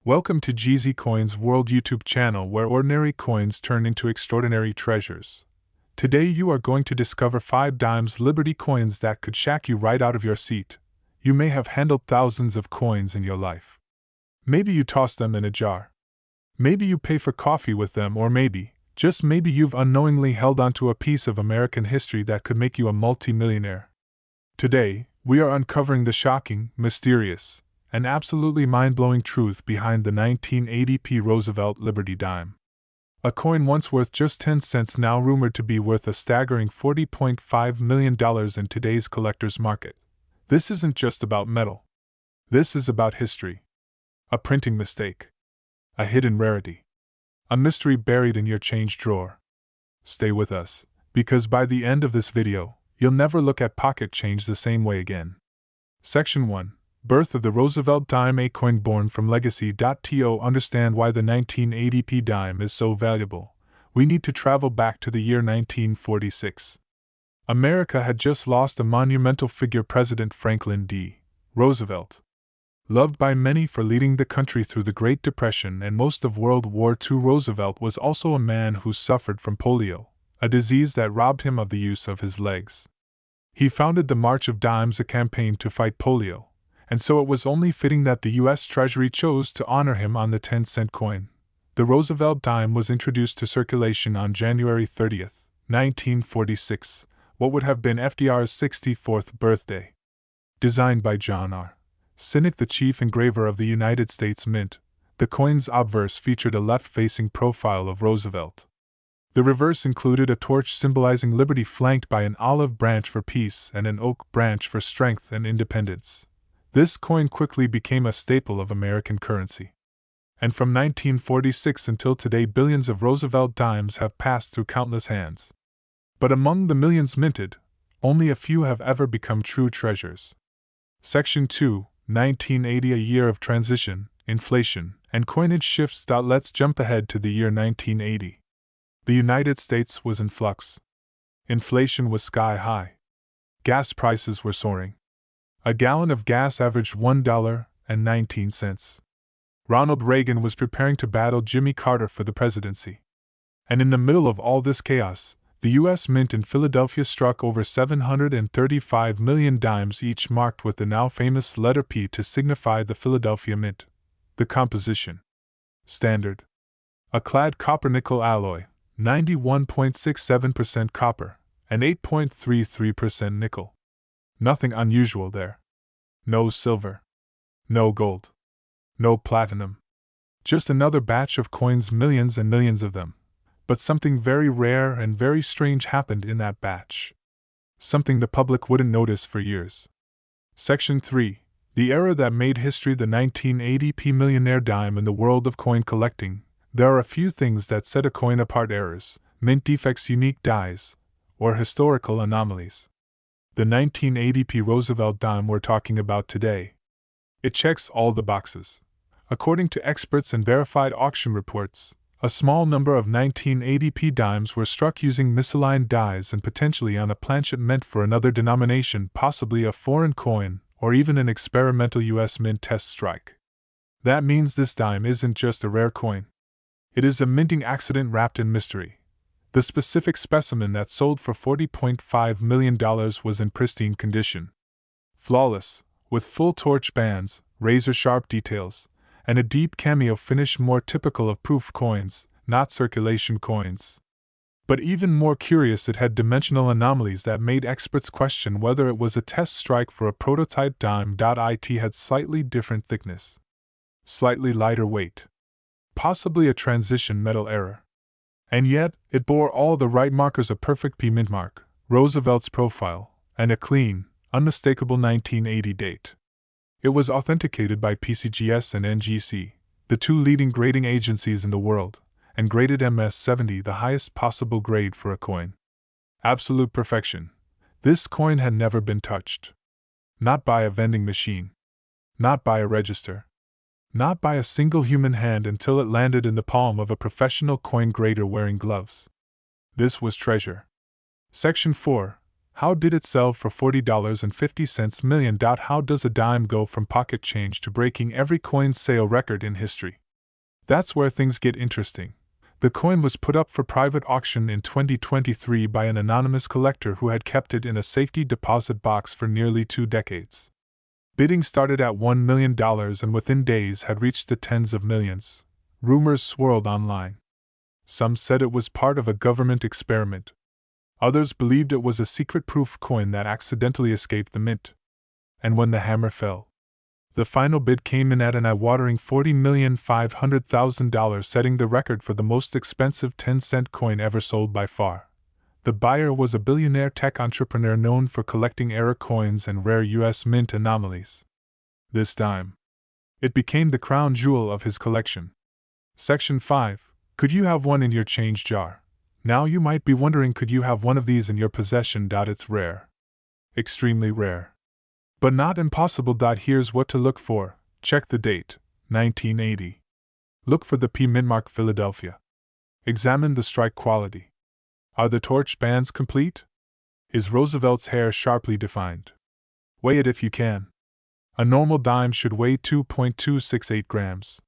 Welcome to GZ Coins World YouTube channel where ordinary coins turn into extraordinary treasures. Today you are going to discover 5 dimes Liberty coins that could shack you right out of your seat. You may have handled thousands of coins in your life. Maybe you toss them in a jar. Maybe you pay for coffee with them, or maybe, just maybe, you've unknowingly held onto a piece of American history that could make you a multi-millionaire. Today, we are uncovering the shocking, mysterious, and absolutely mind-blowing truth behind the 1980 Roosevelt Liberty dime. A coin once worth just 10 cents now rumored to be worth a staggering $40.5 million in today's collector's market. This isn't just about metal. This is about history. A printing mistake. A hidden rarity. A mystery buried in your change drawer. Stay with us, because by the end of this video, you'll never look at pocket change the same way again. Section 1. Birth of the Roosevelt dime. A coin born from legacy.to understand why the 1980 dime is so valuable. We need to travel back to the year 1946. America had just lost a monumental figure, President Franklin D. Roosevelt. Loved by many for leading the country through the Great Depression and most of World War II, Roosevelt was also a man who suffered from polio, a disease that robbed him of the use of his legs. He founded the March of Dimes, a campaign to fight polio, and so it was only fitting that the U.S. Treasury chose to honor him on the 10-cent coin. The Roosevelt dime was introduced to circulation on January 30, 1946, what would have been FDR's 64th birthday. Designed by John R. Sinnock, the chief engraver of the United States Mint, the coin's obverse featured a left-facing profile of Roosevelt. The reverse included a torch symbolizing liberty flanked by an olive branch for peace and an oak branch for strength and independence. This coin quickly became a staple of American currency. And from 1946 until today, billions of Roosevelt dimes have passed through countless hands. But among the millions minted, only a few have ever become true treasures. Section 2, 1980, a year of transition, inflation, and coinage shifts. Let's jump ahead to the year 1980. The United States was in flux. Inflation was sky high. Gas prices were soaring. A gallon of gas averaged $1.19. Ronald Reagan was preparing to battle Jimmy Carter for the presidency. And in the middle of all this chaos, the U.S. Mint in Philadelphia struck over 735 million dimes, each marked with the now famous letter P to signify the Philadelphia Mint. The composition. Standard. A clad copper-nickel alloy, 91.67% copper, and 8.33% nickel. Nothing unusual there. No silver. No gold. No platinum. Just another batch of coins, millions and millions of them. But something very rare and very strange happened in that batch. Something the public wouldn't notice for years. Section 3. The era that made history. The 1980 millionaire dime. In the world of coin collecting, there are a few things that set a coin apart: errors, mint defects, unique dies, or historical anomalies. The 1980 Roosevelt dime we're talking about today. It checks all the boxes. According to experts and verified auction reports, a small number of 1980 dimes were struck using misaligned dies and potentially on a planchet meant for another denomination, possibly a foreign coin, or even an experimental U.S. Mint test strike. That means this dime isn't just a rare coin. It is a minting accident wrapped in mystery. The specific specimen that sold for $40.5 million was in pristine condition. Flawless, with full torch bands, razor-sharp details, and a deep cameo finish more typical of proof coins, not circulation coins. But even more curious, it had dimensional anomalies that made experts question whether it was a test strike for a prototype dime. It had slightly different thickness. Slightly lighter weight. Possibly a transition metal error. And yet, it bore all the right markers: a perfect P mint mark, Roosevelt's profile, and a clean, unmistakable 1980 date. It was authenticated by PCGS and NGC, the two leading grading agencies in the world, and graded MS-70, the highest possible grade for a coin. Absolute perfection. This coin had never been touched. Not by a vending machine. Not by a register. Not by a single human hand until it landed in the palm of a professional coin grader wearing gloves. This was treasure. Section 4. How did it sell for $40.50 million? How does a dime go from pocket change to breaking every coin sale record in history? That's where things get interesting. The coin was put up for private auction in 2023 by an anonymous collector who had kept it in a safety deposit box for nearly 2 decades. Bidding started at $1 million and within days had reached the tens of millions. Rumors swirled online. Some said it was part of a government experiment. Others believed it was a secret-proof coin that accidentally escaped the mint. And when the hammer fell, the final bid came in at an eye-watering $40,500,000, setting the record for the most expensive 10-cent coin ever sold by far. The buyer was a billionaire tech entrepreneur known for collecting error coins and rare U.S. mint anomalies. This dime, it became the crown jewel of his collection. Section 5. Could you have one in your change jar? Now you might be wondering, could you have one of these in your possession? It's rare. Extremely rare. But not impossible. Here's what to look for. Check the date, 1980. Look for the P mint mark, Philadelphia. Examine the strike quality. Are the torch bands complete? Is Roosevelt's hair sharply defined? Weigh it if you can. A normal dime should weigh 2.268 grams.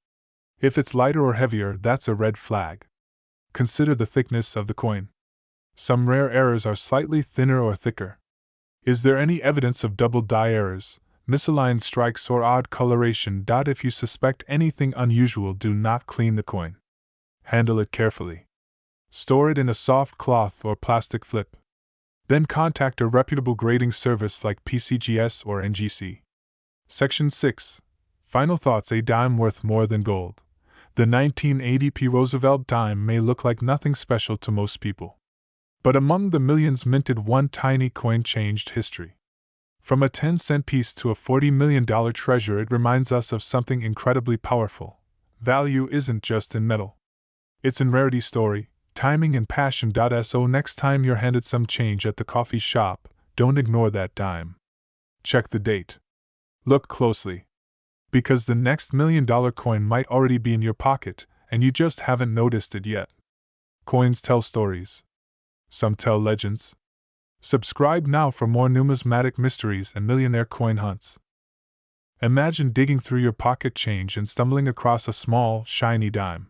If it's lighter or heavier, that's a red flag. Consider the thickness of the coin. Some rare errors are slightly thinner or thicker. Is there any evidence of double die errors, misaligned strikes, or odd coloration? If you suspect anything unusual, do not clean the coin. Handle it carefully. Store it in a soft cloth or plastic flip. Then contact a reputable grading service like PCGS or NGC. Section 6. Final thoughts. A dime worth more than gold. The 1980 Roosevelt dime may look like nothing special to most people. But among the millions minted, one tiny coin changed history. From a 10-cent piece to a $40 million treasure, it reminds us of something incredibly powerful. Value isn't just in metal. It's in rarity, story, timing, and passion. So next time you're handed some change at the coffee shop, don't ignore that dime. Check the date. Look closely. Because the next $1 million coin might already be in your pocket, and you just haven't noticed it yet. Coins tell stories. Some tell legends. Subscribe now for more numismatic mysteries and millionaire coin hunts. Imagine digging through your pocket change and stumbling across a small, shiny dime.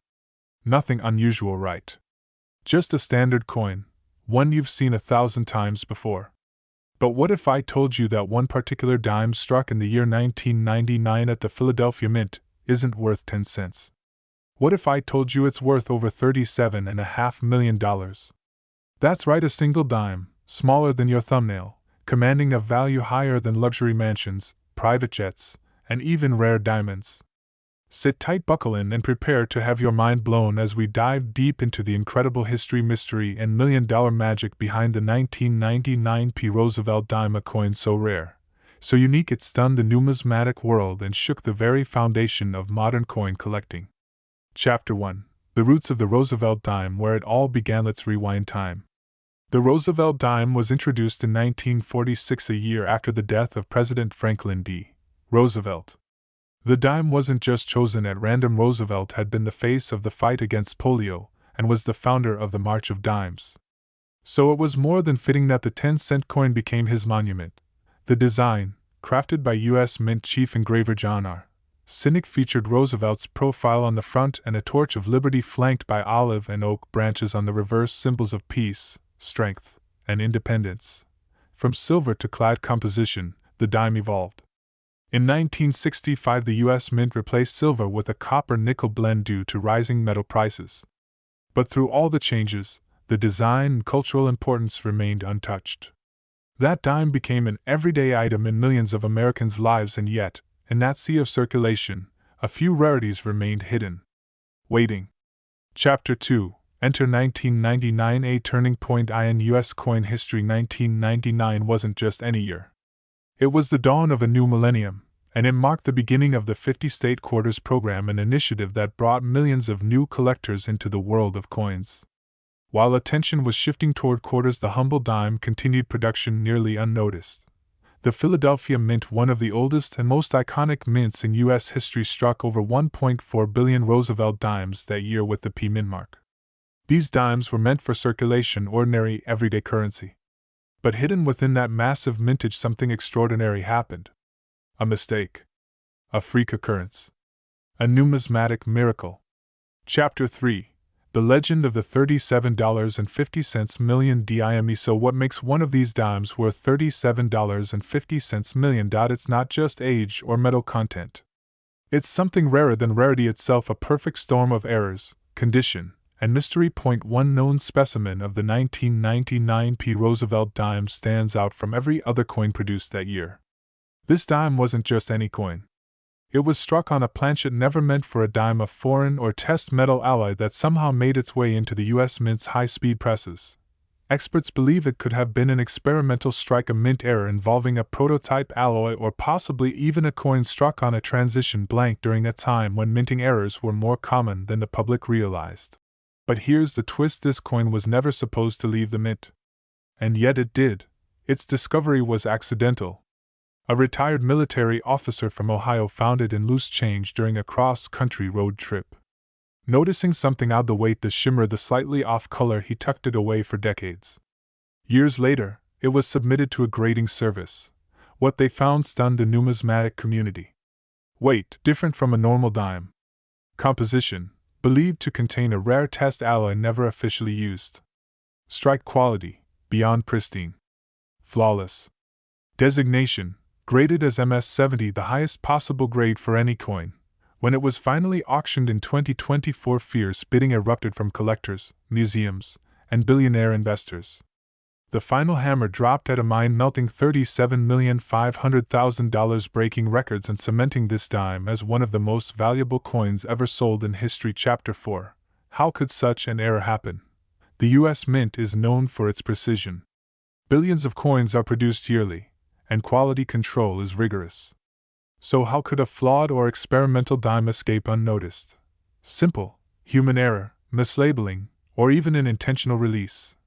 Nothing unusual, right? Just a standard coin, one you've seen 1,000 times before. But what if I told you that one particular dime struck in the year 1999 at the Philadelphia Mint isn't worth 10 cents? What if I told you it's worth over $37.5 million? That's right, a single dime, smaller than your thumbnail, commanding a value higher than luxury mansions, private jets, and even rare diamonds. Sit tight, buckle in, and prepare to have your mind blown as we dive deep into the incredible history, mystery, and million-dollar magic behind the 1999 Roosevelt dime, a coin so rare, so unique it stunned the numismatic world and shook the very foundation of modern coin collecting. Chapter 1. The Roots of the Roosevelt Dime, where it all began. Let's rewind time. The Roosevelt dime was introduced in 1946, a year after the death of President Franklin D. Roosevelt. The dime wasn't just chosen at random. Roosevelt had been the face of the fight against polio and was the founder of the March of Dimes. So it was more than fitting that the 10-cent coin became his monument. The design, crafted by U.S. Mint chief engraver John R. Sinek, featured Roosevelt's profile on the front and a torch of liberty flanked by olive and oak branches on the reverse, symbols of peace, strength, and independence. From silver to clad composition, the dime evolved. In 1965, the U.S. Mint replaced silver with a copper-nickel blend due to rising metal prices. But through all the changes, the design and cultural importance remained untouched. That dime became an everyday item in millions of Americans' lives, and yet, in that sea of circulation, a few rarities remained hidden, waiting. Chapter 2. Enter 1999, a turning point in U.S. coin history. 1999 wasn't just any year. It was the dawn of a new millennium, and it marked the beginning of the 50-state quarters program, an initiative that brought millions of new collectors into the world of coins. While attention was shifting toward quarters, the humble dime continued production nearly unnoticed. The Philadelphia Mint, one of the oldest and most iconic mints in U.S. history, struck over 1.4 billion Roosevelt dimes that year with the P mint mark. These dimes were meant for circulation, ordinary, everyday currency. But hidden within that massive mintage, something extraordinary happened. A mistake. A freak occurrence. A numismatic miracle. Chapter 3. The Legend of the $37.50 million dime. So what makes one of these dimes worth $37.50 million? It's not just age or metal content. It's something rarer than rarity itself, a perfect storm of errors, condition, and mystery. One known specimen of the 1999 Roosevelt dime stands out from every other coin produced that year. This dime wasn't just any coin. It was struck on a planchet never meant for a dime, a foreign or test metal alloy that somehow made its way into the U.S. Mint's high-speed presses. Experts believe it could have been an experimental strike, a mint error involving a prototype alloy, or possibly even a coin struck on a transition blank during a time when minting errors were more common than the public realized. But here's the twist: this coin was never supposed to leave the mint. And yet it did. Its discovery was accidental. A retired military officer from Ohio found it in loose change during a cross-country road trip. Noticing something odd, the weight, the shimmer, the slightly off color, he tucked it away for decades. Years later, it was submitted to a grading service. What they found stunned the numismatic community. Weight, different from a normal dime. Composition, believed to contain a rare test alloy never officially used. Strike quality, beyond pristine. Flawless. Designation, graded as MS-70, the highest possible grade for any coin. When it was finally auctioned in 2024, fierce bidding erupted from collectors, museums, and billionaire investors. The final hammer dropped at a mind-melting $37,500,000, breaking records and cementing this dime as one of the most valuable coins ever sold in history. Chapter 4. How could such an error happen? The U.S. Mint is known for its precision. Billions of coins are produced yearly, and quality control is rigorous. So how could a flawed or experimental dime escape unnoticed? Simple: human error, mislabeling, or even an intentional release.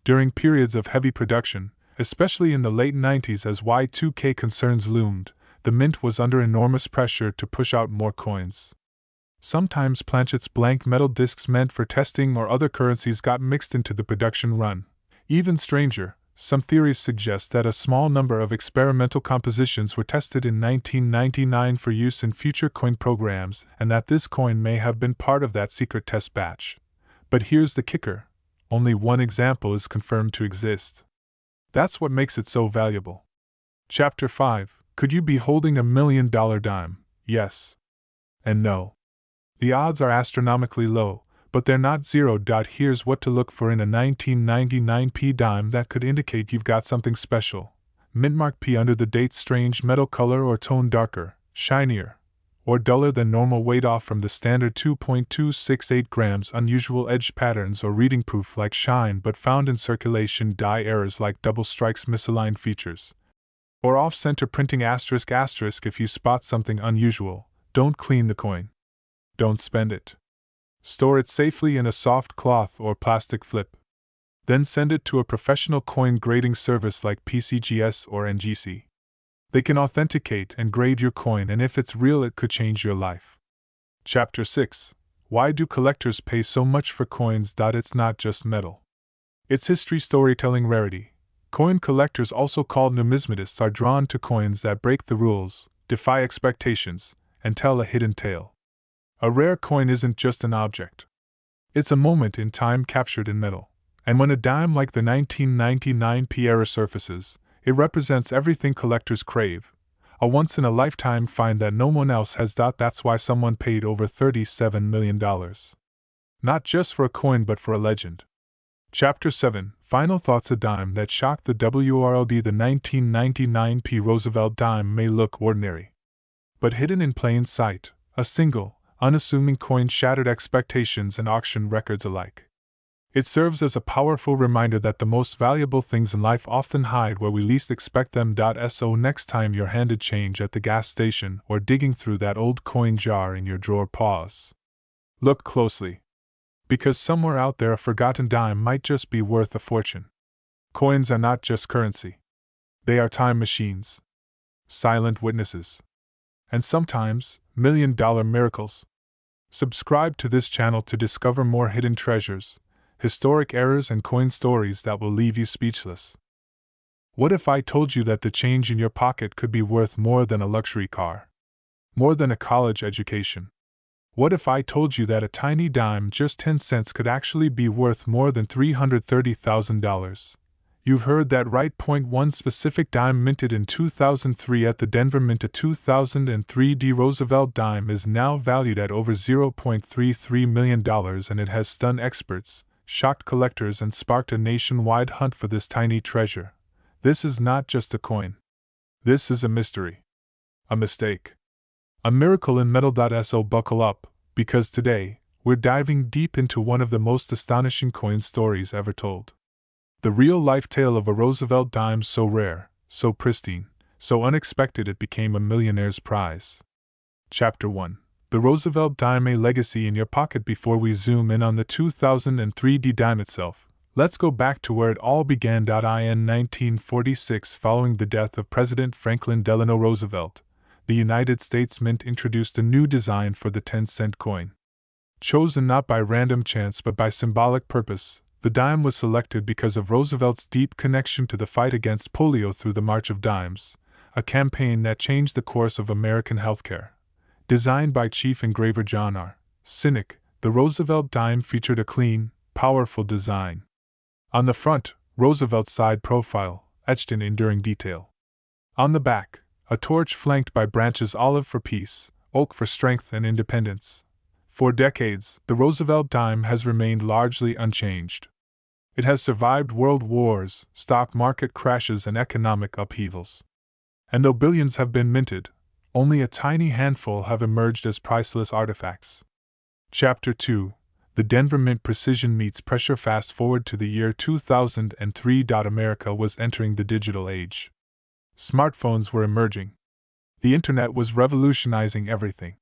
During periods of heavy production, especially in the late 90s as Y2K concerns loomed, the mint was under enormous pressure to push out more coins. Sometimes planchets, blank metal discs meant for testing or other currencies, got mixed into the production run. Even stranger, some theories suggest that a small number of experimental compositions were tested in 1999 for use in future coin programs, and that this coin may have been part of that secret test batch. But here's the kicker: only one example is confirmed to exist. That's what makes it so valuable. Chapter 5. Could you be holding $1 million dime? Yes. And no. The odds are astronomically low, but they're not zero. Here's what to look for in a 1999 dime that could indicate you've got something special. Mintmark P under the date, strange metal color or tone, darker, shinier, or duller than normal, weight off from the standard 2.268 grams, unusual edge patterns or reading proof like shine but found in circulation, die errors like double strikes, misaligned features, or off-center printing, asterisk asterisk. If you spot something unusual, don't clean the coin. Don't spend it. Store it safely in a soft cloth or plastic flip. Then send it to a professional coin grading service like PCGS or NGC. They can authenticate and grade your coin, and if it's real, it could change your life. Chapter 6. Why do collectors pay so much for coins? It's not just metal. It's history, storytelling, rarity. Coin collectors, also called numismatists, are drawn to coins that break the rules, defy expectations, and tell a hidden tale. A rare coin isn't just an object. It's a moment in time captured in metal. And when a dime like the 1999 era surfaces, it represents everything collectors crave: a once-in-a-lifetime find that no one else has. That's why someone paid over $37 million. Not just for a coin, but for a legend. Chapter 7. Final thoughts. A dime that shocked the world. The 1999 Roosevelt dime may look ordinary, but hidden in plain sight, a single, unassuming coin shattered expectations and auction records alike. It serves as a powerful reminder that the most valuable things in life often hide where we least expect them. So next time you're handed change at the gas station or digging through that old coin jar in your drawer, pause. Look closely. Because somewhere out there a forgotten dime might just be worth a fortune. Coins are not just currency. They are time machines, silent witnesses, and sometimes million-dollar miracles. Subscribe to this channel to discover more hidden treasures, historic errors, and coin stories that will leave you speechless. What if I told you that the change in your pocket could be worth more than a luxury car? More than a college education? What if I told you that a tiny dime, just 10 cents, could actually be worth more than $330,000? You heard that right. One specific dime minted in 2003 at the Denver Mint, a 2003 Roosevelt dime, is now valued at over $0.33 million, and it has stunned experts, shocked collectors, and sparked a nationwide hunt for this tiny treasure. This is not just a coin. This is a mystery. A mistake. A miracle in metal. So buckle up, because today, we're diving deep into one of the most astonishing coin stories ever told. The real-life tale of a Roosevelt dime so rare, so pristine, so unexpected it became a millionaire's prize. Chapter 1. The Roosevelt dime, a legacy in your pocket. Before we zoom in on the 2003 dime itself, let's go back to where it all began. In 1946, following the death of President Franklin Delano Roosevelt, the United States Mint introduced a new design for the 10-cent coin. Chosen not by random chance but by symbolic purpose, the dime was selected because of Roosevelt's deep connection to the fight against polio through the March of Dimes, a campaign that changed the course of American healthcare. Designed by Chief Engraver John R. Sinek, the Roosevelt dime featured a clean, powerful design. On the front, Roosevelt's side profile, etched in enduring detail. On the back, a torch flanked by branches: olive for peace, oak for strength and independence. For decades, the Roosevelt dime has remained largely unchanged. It has survived world wars, stock market crashes, and economic upheavals. And though billions have been minted, only a tiny handful have emerged as priceless artifacts. Chapter 2. The Denver Mint Precision Meets Pressure. Fast forward to the year 2003. America was entering the digital age. Smartphones were emerging. The internet was revolutionizing everything.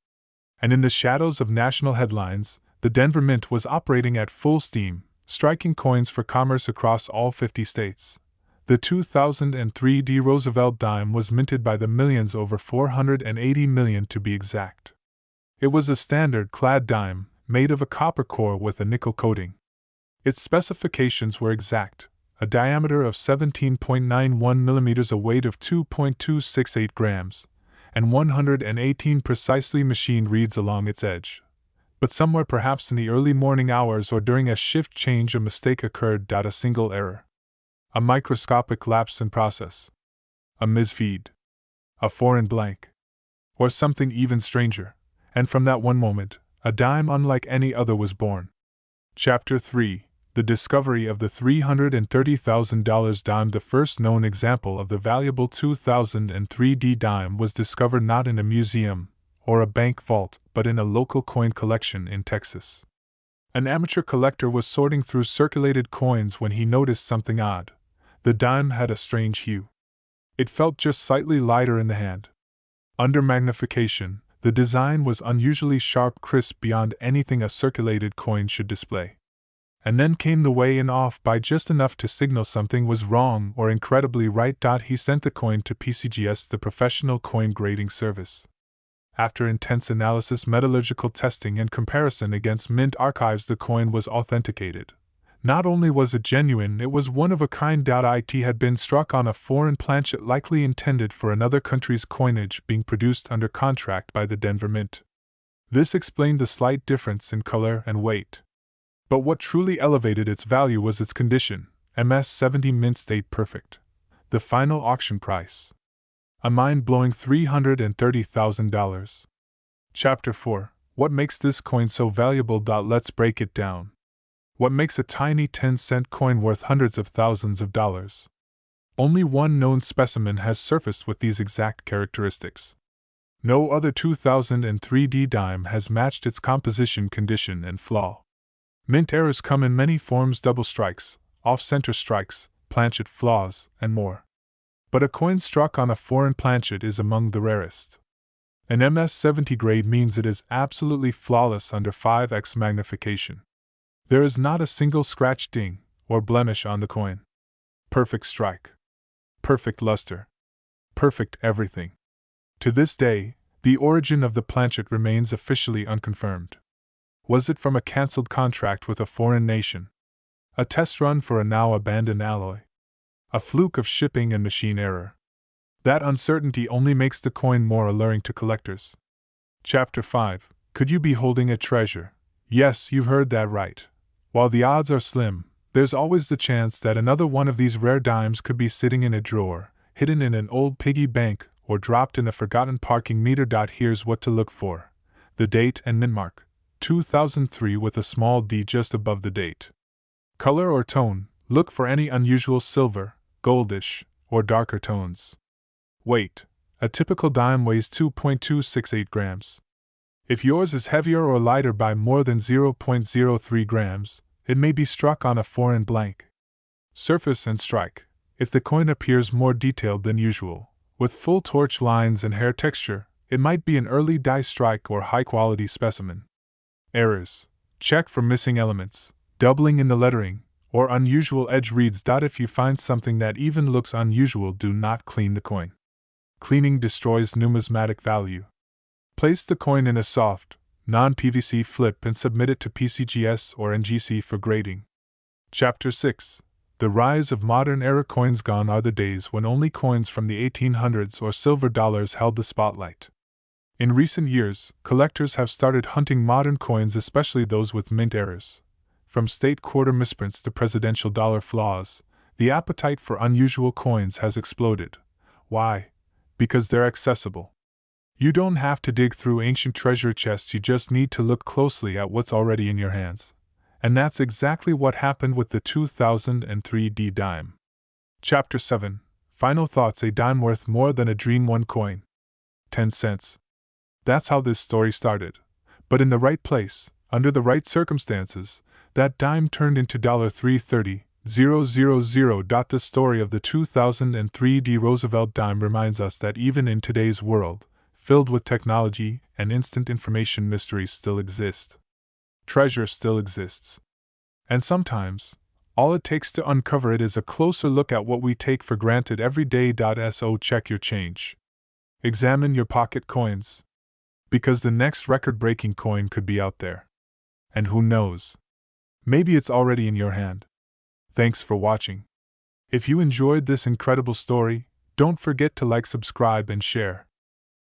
And in the shadows of national headlines, the Denver Mint was operating at full steam, striking coins for commerce across all 50 states. The 2003 Roosevelt dime was minted by the millions, over 480 million to be exact. It was a standard-clad dime, made of a copper core with a nickel coating. Its specifications were exact: a diameter of 17.91 millimeters, a weight of 2.268 grams, and 118 precisely machined reeds along its edge. But somewhere, perhaps in the early morning hours or during a shift change, a mistake occurred. A single error. A microscopic lapse in process. A misfeed. A foreign blank. Or something even stranger. And from that one moment, a dime unlike any other was born. Chapter 3. The discovery of the $330,000 dime. The first known example of the valuable 2003 dime was discovered not in a museum or a bank vault, but in a local coin collection in Texas. An amateur collector was sorting through circulated coins when he noticed something odd. The dime had a strange hue. It felt just slightly lighter in the hand. Under magnification, the design was unusually sharp, crisp, beyond anything a circulated coin should display. And then came the weigh-in off by just enough to signal something was wrong or incredibly right. He sent the coin to PCGS, the professional coin grading service. After intense analysis, metallurgical testing, and comparison against mint archives, the coin was authenticated. Not only was it genuine, it was one of a kind. It had been struck on a foreign planchet likely intended for another country's coinage, being produced under contract by the Denver Mint. This explained the slight difference in color and weight. But what truly elevated its value was its condition: MS-70 mint state perfect. The final auction price: a mind-blowing $330,000. Chapter 4. What makes this coin so valuable? Let's break it down. What makes a tiny 10-cent coin worth hundreds of thousands of dollars? Only one known specimen has surfaced with these exact characteristics. No other 2003 dime has matched its composition, condition, and flaw. Mint errors come in many forms: double strikes, off-center strikes, planchet flaws, and more. But a coin struck on a foreign planchet is among the rarest. An MS-70 grade means it is absolutely flawless under 5x magnification. There is not a single scratch, ding, or blemish on the coin. Perfect strike. Perfect luster. Perfect everything. To this day, the origin of the planchet remains officially unconfirmed. Was it from a cancelled contract with a foreign nation? A test run for a now abandoned alloy? A fluke of shipping and machine error. That uncertainty only makes the coin more alluring to collectors. Chapter 5. Could you be holding a treasure? Yes, you heard that right. While the odds are slim, there's always the chance that another one of these rare dimes could be sitting in a drawer, hidden in an old piggy bank, or dropped in a forgotten parking meter. Here's what to look for. The date and mint mark. 2003 with a small d just above the date. Color or tone. Look for any unusual silver, goldish, or darker tones. Weight. A typical dime weighs 2.268 grams. If yours is heavier or lighter by more than 0.03 grams, it may be struck on a foreign blank. Surface and strike. If the coin appears more detailed than usual, with full torch lines and hair texture, it might be an early die strike or high-quality specimen. Errors. Check for missing elements, doubling in the lettering, or unusual edge reads. If you find something that even looks unusual, do not clean the coin. Cleaning destroys numismatic value. Place the coin in a soft, non-PVC flip and submit it to PCGS or NGC for grading. Chapter 6. The rise of modern-era coins. Gone are the days when only coins from the 1800s or silver dollars held the spotlight. In recent years, collectors have started hunting modern coins, especially those with mint errors. From state quarter misprints to presidential dollar flaws, the appetite for unusual coins has exploded. Why? Because they're accessible. You don't have to dig through ancient treasure chests, you just need to look closely at what's already in your hands. And that's exactly what happened with the 2003 D dime. Chapter 7. Final thoughts. A dime worth more than a dream. One coin. 10 cents. That's how this story started. But in the right place, under the right circumstances, that dime turned into $330,000. The story of the 2003 D Roosevelt dime reminds us that even in today's world, filled with technology and instant information, mysteries still exist. Treasure still exists. And sometimes, all it takes to uncover it is a closer look at what we take for granted every day. So check your change. Examine your pocket coins. Because the next record-breaking coin could be out there. And who knows? Maybe it's already in your hand. Thanks for watching. If you enjoyed this incredible story, don't forget to like, subscribe, and share.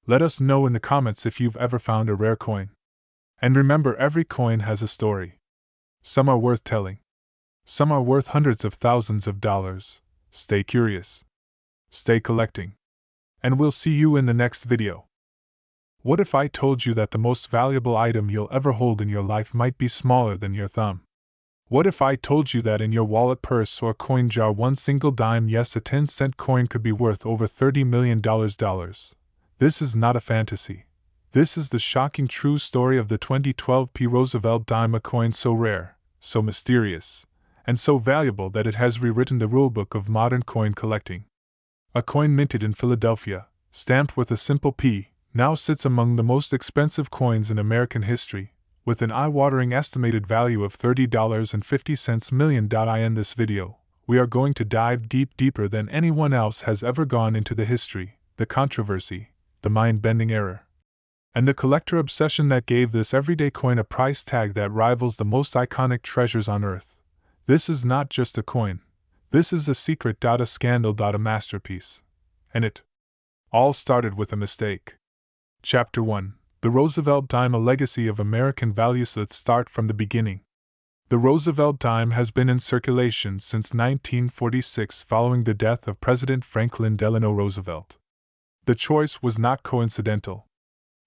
Let us know in the comments if you've ever found a rare coin. And remember, every coin has a story. Some are worth telling. Some are worth hundreds of thousands of dollars. Stay curious. Stay collecting. And we'll see you in the next video. What if I told you that the most valuable item you'll ever hold in your life might be smaller than your thumb? What if I told you that in your wallet, purse, or coin jar, one single dime, yes, a 10-cent coin, could be worth over $30 million? This is not a fantasy. This is the shocking true story of the 2012 P. Roosevelt dime, a coin so rare, so mysterious, and so valuable that it has rewritten the rulebook of modern coin collecting. A coin minted in Philadelphia, stamped with a simple P, now sits among the most expensive coins in American history, with an eye-watering estimated value of $30.50 million. In this video, we are going to dive deeper than anyone else has ever gone into the history, the controversy, the mind-bending error, and the collector obsession that gave this everyday coin a price tag that rivals the most iconic treasures on Earth. This is not just a coin. This is a secret, a scandal, a masterpiece. And it all started with a mistake. Chapter 1. The Roosevelt dime, a legacy of American values. Let's start from the beginning. The Roosevelt dime has been in circulation since 1946, following the death of President Franklin Delano Roosevelt. The choice was not coincidental.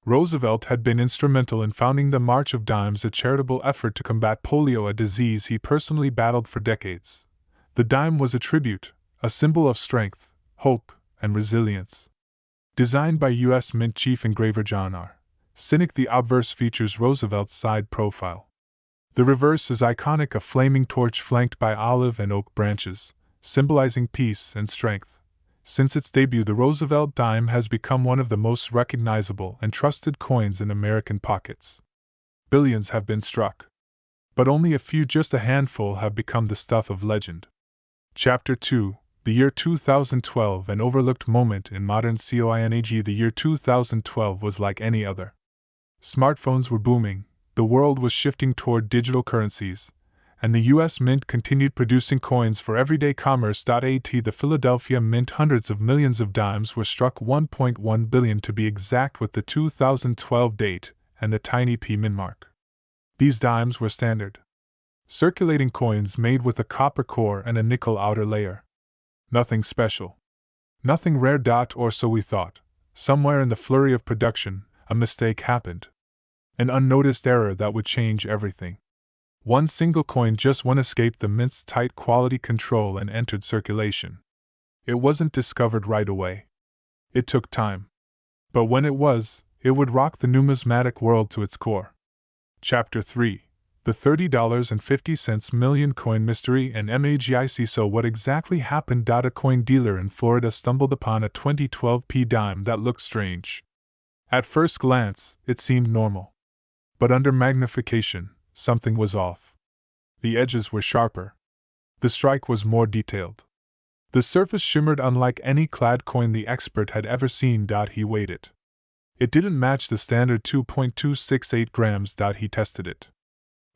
Roosevelt had been instrumental in founding the March of Dimes, a charitable effort to combat polio, a disease he personally battled for decades. The dime was a tribute, a symbol of strength, hope, and resilience. Designed by U.S. Mint chief engraver John R. Cynic, the obverse features Roosevelt's side profile. The reverse is iconic, a flaming torch flanked by olive and oak branches, symbolizing peace and strength. Since its debut, the Roosevelt dime has become one of the most recognizable and trusted coins in American pockets. Billions have been struck, but only a few, just a handful, have become the stuff of legend. Chapter 2. The year 2012, an overlooked moment in modern coinage. The year 2012 was like any other. Smartphones were booming, the world was shifting toward digital currencies, and the U.S. Mint continued producing coins for everyday commerce. At the Philadelphia Mint, hundreds of millions of dimes were struck, 1.1 billion to be exact, with the 2012 date and the tiny p mint mark. These dimes were standard circulating coins made with a copper core and a nickel outer layer. Nothing special. Nothing rare. Or so we thought. Somewhere in the flurry of production, a mistake happened. An unnoticed error that would change everything. One single coin just one escaped the Mint's tight quality control and entered circulation. It wasn't discovered right away. It took time. But when it was, it would rock the numismatic world to its core. Chapter 3. The $30.50 million coin mystery and magic. So what exactly happened? A coin dealer in Florida stumbled upon a 2012 p dime that looked strange. At first glance, it seemed normal. But under magnification, something was off. The edges were sharper. The strike was more detailed. The surface shimmered unlike any clad coin the expert had ever seen. He weighed it. It didn't match the standard 2.268 grams. He tested it.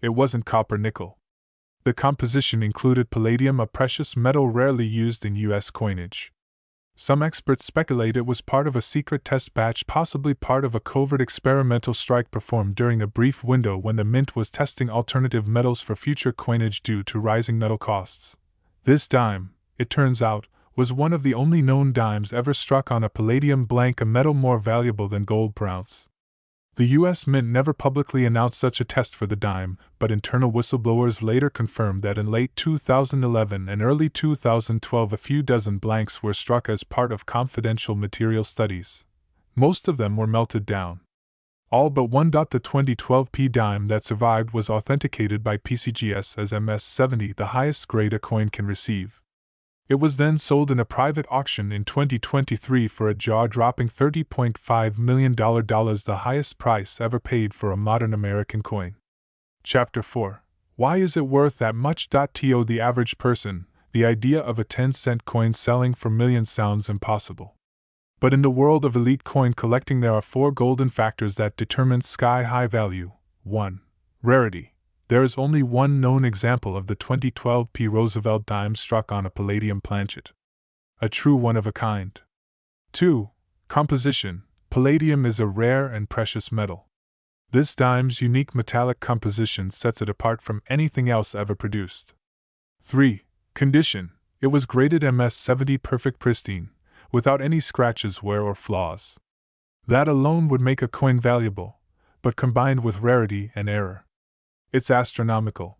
It wasn't copper nickel. The composition included palladium, a precious metal rarely used in U.S. coinage. Some experts speculate it was part of a secret test batch, possibly part of a covert experimental strike performed during a brief window when the Mint was testing alternative metals for future coinage due to rising metal costs. This dime, it turns out, was one of the only known dimes ever struck on a palladium blank, a metal more valuable than gold per ounce. The U.S. Mint never publicly announced such a test for the dime, but internal whistleblowers later confirmed that in late 2011 and early 2012 a few dozen blanks were struck as part of confidential material studies. Most of them were melted down. All but one. The 2012 p dime that survived was authenticated by PCGS as MS-70, the highest grade a coin can receive. It was then sold in a private auction in 2023 for a jaw-dropping $30.5 million, the highest price ever paid for a modern American coin. Chapter 4. Why is it worth that much? To the average person, the idea of a 10-cent coin selling for millions sounds impossible. But in the world of elite coin collecting there are 4 golden factors that determine sky-high value. 1. Rarity. There is only one known example of the 2012 p Roosevelt dime struck on a palladium planchet. A true one of a kind. 2. Composition. Palladium is a rare and precious metal. This dime's unique metallic composition sets it apart from anything else ever produced. 3. Condition. It was graded MS-70 perfect pristine, without any scratches, wear, or flaws. That alone would make a coin valuable, but combined with rarity and error, it's astronomical.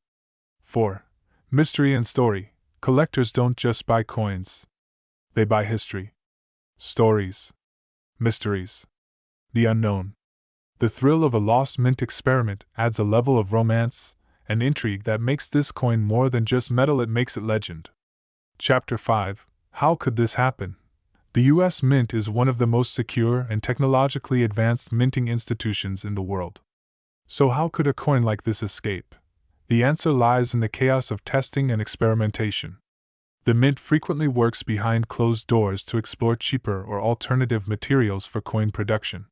4. Mystery and story. Collectors don't just buy coins. They buy history. Stories. Mysteries. The unknown. The thrill of a lost mint experiment adds a level of romance and intrigue that makes this coin more than just metal, it makes it legend. Chapter 5. How could this happen? The U.S. Mint is one of the most secure and technologically advanced minting institutions in the world. So how could a coin like this escape? The answer lies in the chaos of testing and experimentation. The Mint frequently works behind closed doors to explore cheaper or alternative materials for coin production.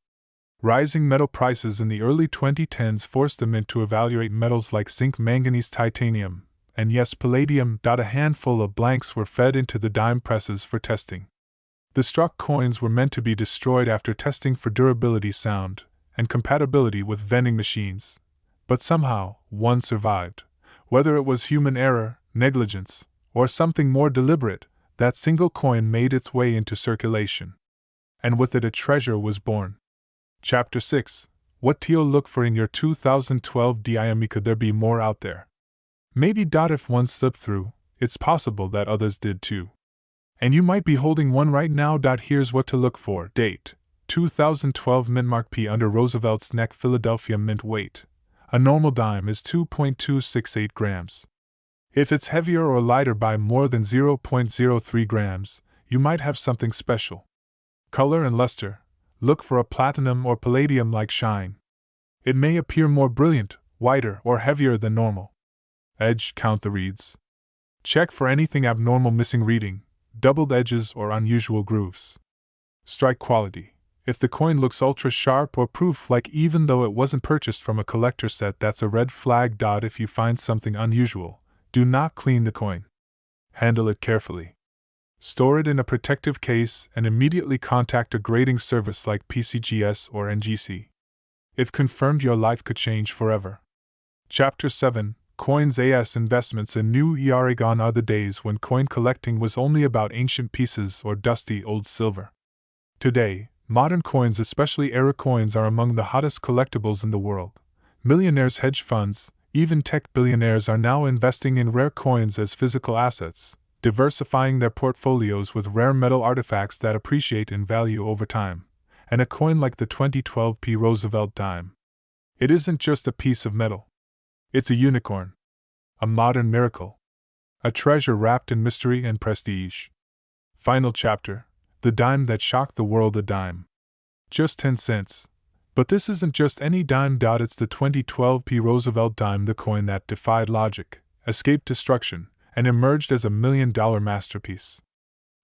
Rising metal prices in the early 2010s forced the Mint to evaluate metals like zinc, manganese, titanium, and yes, palladium. A handful of blanks were fed into the dime presses for testing. The struck coins were meant to be destroyed after testing for durability, sound, and compatibility with vending machines. But somehow, one survived. Whether it was human error, negligence, or something more deliberate, that single coin made its way into circulation. And with it a treasure was born. Chapter 6. What to look for in your 2012 dime? Could there be more out there? Maybe. If one slipped through, it's possible that others did too. And you might be holding one right now. Here's what to look for. Date: 2012 mintmark P under Roosevelt's neck. Philadelphia Mint weight. A normal dime is 2.268 grams. If it's heavier or lighter by more than 0.03 grams, you might have something special. Color and luster. Look for a platinum or palladium-like shine. It may appear more brilliant, whiter, or heavier than normal. Edge. Count the reeds. Check for anything abnormal, missing reading, doubled edges, or unusual grooves. Strike quality. If the coin looks ultra sharp or proof like even though it wasn't purchased from a collector set, that's a red flag. If you find something unusual, do not clean the coin. Handle it carefully. Store it in a protective case and immediately contact a grading service like PCGS or NGC. If confirmed, your life could change forever. Chapter 7: Coins as Investments in New Era. Gone are the days when coin collecting was only about ancient pieces or dusty old silver. Today, modern coins, especially era coins, are among the hottest collectibles in the world. Millionaires, hedge funds, even tech billionaires are now investing in rare coins as physical assets, diversifying their portfolios with rare metal artifacts that appreciate in value over time. And a coin like the 2012 P. Roosevelt dime. It isn't just a piece of metal. It's a unicorn. A modern miracle. A treasure wrapped in mystery and prestige. Final chapter: the dime that shocked the world. A dime. Just 10 cents. But this isn't just any dime. It's the 2012 P. Roosevelt dime, the coin that defied logic, escaped destruction, and emerged as a $1 million masterpiece.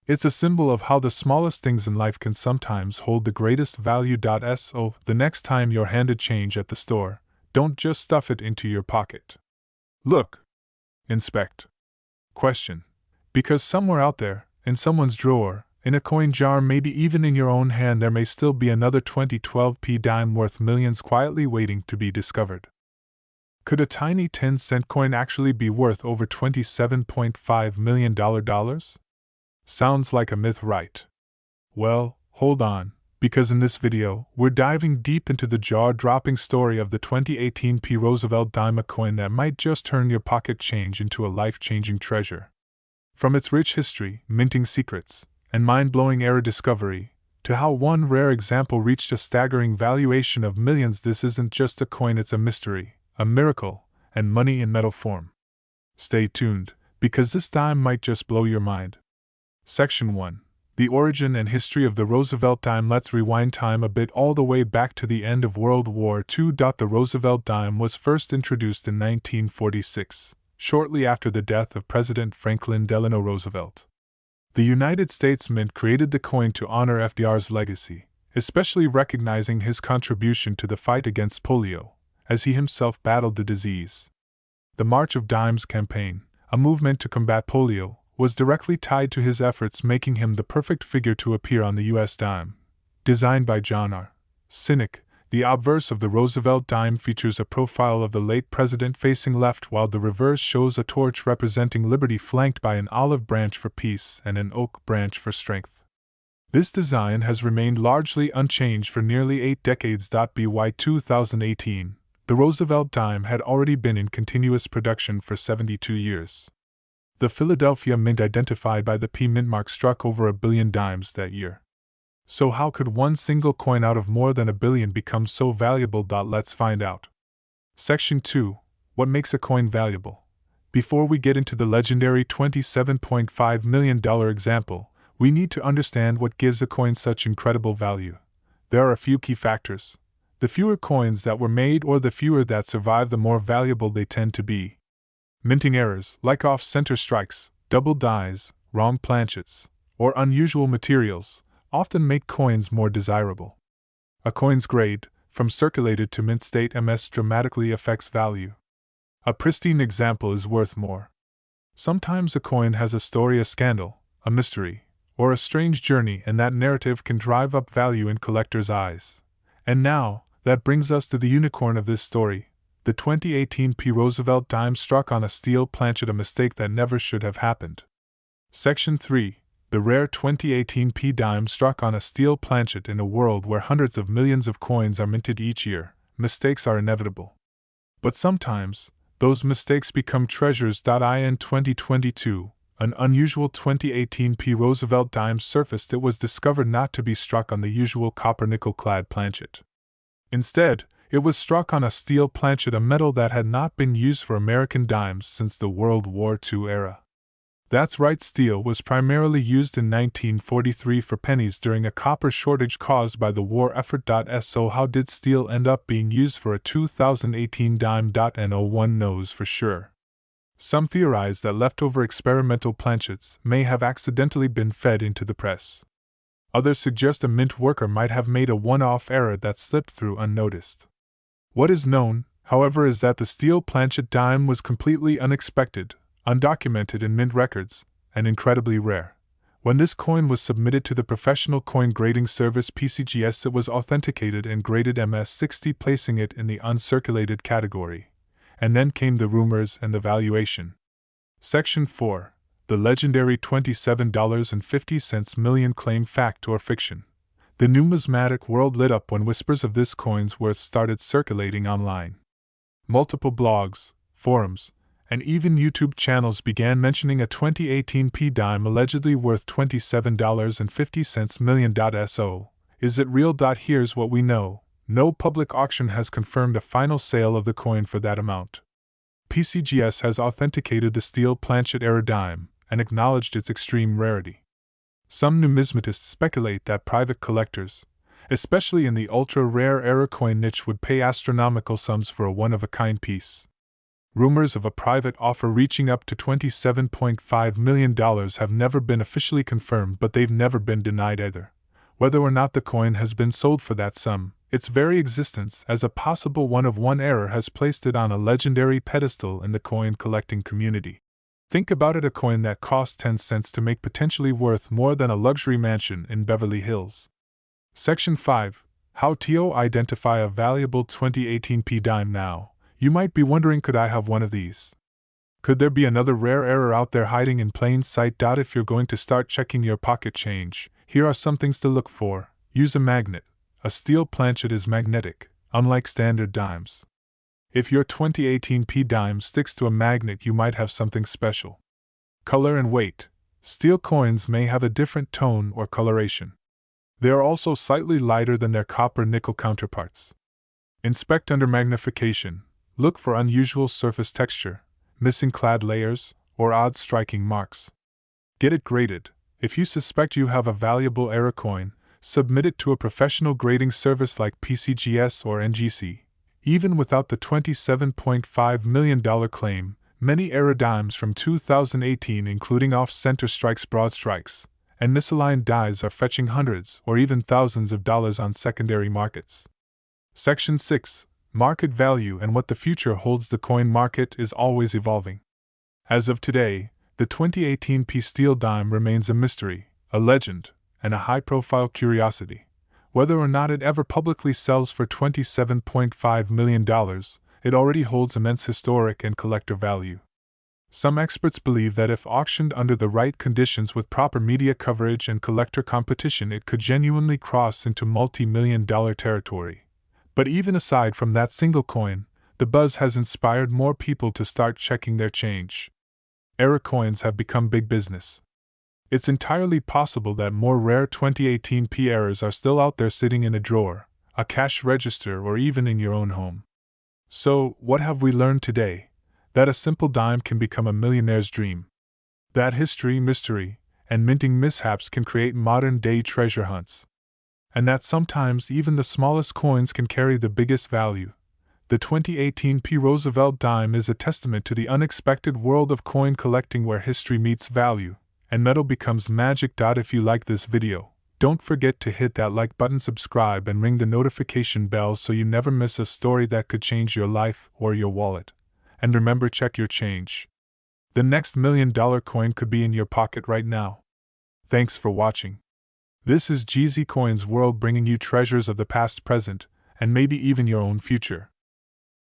It's a symbol of how the smallest things in life can sometimes hold the greatest value. So, the next time you're handed change at the store, don't just stuff it into your pocket. Look. Inspect. Question. Because somewhere out there, in someone's drawer, in a coin jar, maybe even in your own hand, there may still be another 2012 P dime worth millions quietly waiting to be discovered. Could a tiny 10-cent coin actually be worth over $27.5 million? Sounds like a myth, right? Well, hold on, because in this video, we're diving deep into the jaw-dropping story of the 2018 P. Roosevelt dime, a coin that might just turn your pocket change into a life-changing treasure. From its rich history, minting secrets, and mind-blowing era discovery, to how one rare example reached a staggering valuation of millions, this isn't just a coin, it's a mystery, a miracle, and money in metal form. Stay tuned, because this dime might just blow your mind. Section 1: The origin and history of the Roosevelt dime. Let's rewind time a bit, all the way back to the end of World War II. The Roosevelt dime was first introduced in 1946, shortly after the death of President Franklin Delano Roosevelt. The United States Mint created the coin to honor FDR's legacy, especially recognizing his contribution to the fight against polio, as he himself battled the disease. The March of Dimes campaign, a movement to combat polio, was directly tied to his efforts, making him the perfect figure to appear on the U.S. dime. Designed by John R. Sinek, the obverse of the Roosevelt dime features a profile of the late president facing left, while the reverse shows a torch representing liberty flanked by an olive branch for peace and an oak branch for strength. This design has remained largely unchanged for nearly 8 decades. By 2018, the Roosevelt dime had already been in continuous production for 72 years. The Philadelphia Mint, identified by the P Mint mark, struck over 1 billion dimes that year. So how could one single coin out of more than 1 billion become so valuable? Let's find out. Section 2: What makes a coin valuable? Before we get into the legendary $27.5 million example, we need to understand what gives a coin such incredible value. There are a few key factors. The fewer coins that were made or the fewer that survive, the more valuable they tend to be. Minting errors, like off-center strikes, double dies, wrong planchets, or unusual materials, often make coins more desirable. A coin's grade, from circulated to mint state MS, dramatically affects value. A pristine example is worth more. Sometimes a coin has a story, a scandal, a mystery, or a strange journey, and that narrative can drive up value in collectors' eyes. And now, that brings us to the unicorn of this story. The 2018 P. Roosevelt dime struck on a steel planchet, a mistake that never should have happened. Section 3: The rare 2018 P dime struck on a steel planchet. In a world where hundreds of millions of coins are minted each year, mistakes are inevitable. But sometimes, those mistakes become treasures. In 2022, an unusual 2018 P. Roosevelt dime surfaced. It was discovered not to be struck on the usual copper-nickel clad planchet. Instead, it was struck on a steel planchet, a metal that had not been used for American dimes since the World War II era. That's right, steel was primarily used in 1943 for pennies during a copper shortage caused by the war effort. So how did steel end up being used for a 2018 dime? No one knows for sure. Some theorize that leftover experimental planchets may have accidentally been fed into the press. Others suggest a mint worker might have made a one-off error that slipped through unnoticed. What is known, however, is that the steel planchet dime was completely unexpected, undocumented in mint records, and incredibly rare. When this coin was submitted to the Professional Coin Grading Service (PCGS), it was authenticated and graded MS60, placing it in the uncirculated category. And then came the rumors and the valuation. Section 4. The legendary $27.50 million claim, fact or fiction. The numismatic world lit up when whispers of this coin's worth started circulating online. Multiple blogs, forums, and even YouTube channels began mentioning a 2018 P dime allegedly worth $27.50 million. So, is it real? Here's what we know. No public auction has confirmed a final sale of the coin for that amount. PCGS has authenticated the steel planchet era dime and acknowledged its extreme rarity. Some numismatists speculate that private collectors, especially in the ultra-rare era coin niche, would pay astronomical sums for a one-of-a-kind piece. Rumors of a private offer reaching up to $27.5 million have never been officially confirmed, but they've never been denied either. Whether or not the coin has been sold for that sum, its very existence as a possible one-of-one error has placed it on a legendary pedestal in the coin collecting community. Think about it, a coin that cost 10 cents to make potentially worth more than a luxury mansion in Beverly Hills. Section 5. How to identify a valuable 2018 P dime now. You might be wondering, could I have one of these? Could there be another rare error out there hiding in plain sight? If you're going to start checking your pocket change, here are some things to look for. Use a magnet. A steel planchet is magnetic, unlike standard dimes. If your 2018 P dime sticks to a magnet, you might have something special. Color and weight. Steel coins may have a different tone or coloration. They are also slightly lighter than their copper-nickel counterparts. Inspect under magnification. Look for unusual surface texture, missing clad layers, or odd striking marks. Get it graded. If you suspect you have a valuable era coin, submit it to a professional grading service like PCGS or NGC. Even without the $27.5 million claim, many era dimes from 2018, including off-center strikes, broad strikes, and misaligned dies, are fetching hundreds or even thousands of dollars on secondary markets. Section 6. Market value and what the future holds. The coin market is always evolving. As of today, the 2018 P steel dime remains a mystery, a legend, and a high-profile curiosity. Whether or not it ever publicly sells for $27.5 million, it already holds immense historic and collector value. Some experts believe that if auctioned under the right conditions with proper media coverage and collector competition, it could genuinely cross into multi-million-dollar territory. But even aside from that single coin, the buzz has inspired more people to start checking their change. Era coins have become big business. It's entirely possible that more rare 2018 P errors are still out there sitting in a drawer, a cash register, or even in your own home. So, what have we learned today? That a simple dime can become a millionaire's dream. That history, mystery, and minting mishaps can create modern-day treasure hunts. And that sometimes even the smallest coins can carry the biggest value. The 2018 P Roosevelt dime is a testament to the unexpected world of coin collecting, where history meets value, and metal becomes magic. If you like this video, don't forget to hit that like button, subscribe, and ring the notification bell so you never miss a story that could change your life or your wallet. And remember, check your change. The next $1 million coin could be in your pocket right now. Thanks for watching. This is GZ Coins World, bringing you treasures of the past, present, and maybe even your own future.